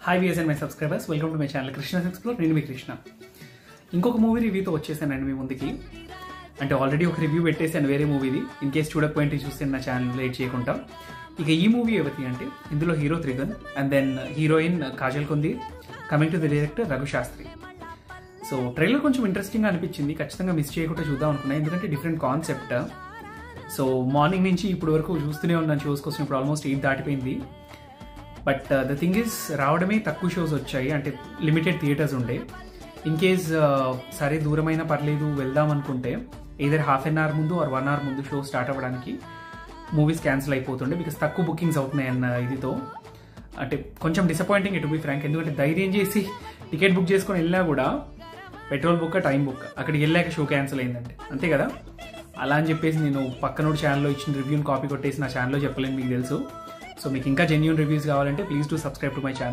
Hi viewers and my subscribers, welcome to my channel Krishna's explore. నేను మీ కృష్ణ. ఇంకొక movie రివ్యూతో వచ్చేసానండి మీ ముందుకి. అంటే ఆల్రెడీ ఒక రివ్యూ పెట్టేసాను వేరే మూవీది. ఇన్ కేస్ చూడకపోయింటే చూస్తే నా ఛానల్ లేట్ చేయకుండా. ఇక ఈ మూవీ ఎవరి అంటే ఇందులో hero Trigun and then heroine Kajal కుందీర్, coming to the director Raghu Shastri. So trailer కొంచెం ఇంట్రెస్టింగ్గా అనిపించింది, ఖచ్చితంగా మిస్ చేయకుండా చూద్దాం అనుకున్నాను, ఎందుకంటే డిఫరెంట్ కాన్సెప్ట్. సో మార్నింగ్ నుంచి ఇప్పుడు వరకు చూస్తూనే ఉన్నాను షోస్ కోసం. ఇప్పుడు ఆల్మోస్ట్ 8 దాటిపోయింది. బట్ ద థింగ్ ఈజ్ రావడమే తక్కువ షోస్ వచ్చాయి, అంటే లిమిటెడ్ థియేటర్స్ ఉండే. ఇన్ కేస్ సరే దూరమైనా పర్లేదు వెళ్దాం అనుకుంటే ఏదర్ హాఫ్ అన్ అవర్ ముందు ఆర్ 1 hour ముందు షో స్టార్ట్ అవ్వడానికి మూవీస్ క్యాన్సిల్ అయిపోతుండే, బికాస్ తక్కువ బుకింగ్స్ అవుతున్నాయి అన్న ఇదితో. అంటే కొంచెం డిసప్పాయింటింగ్ టు బి ఫ్రాంక్, ఎందుకంటే ధైర్యం చేసి టికెట్ బుక్ చేసుకొని వెళ్ళినా కూడా పెట్రోల్ బుక్ టైం బుక్ అక్కడికి వెళ్ళాక షో క్యాన్సిల్ అయిందంటే అంతే కదా. అలా అని చెప్పేసి నేను పక్కనోడు ఛానల్లో ఇచ్చిన రివ్యూని కాపీ కొట్టేసి నా ఛానల్లో చెప్పలేను, మీకు తెలుసు. సో మీకు ఇంకా జెన్యూన్ రివ్యూస్ కావాలంటే please to subscribe to my channel.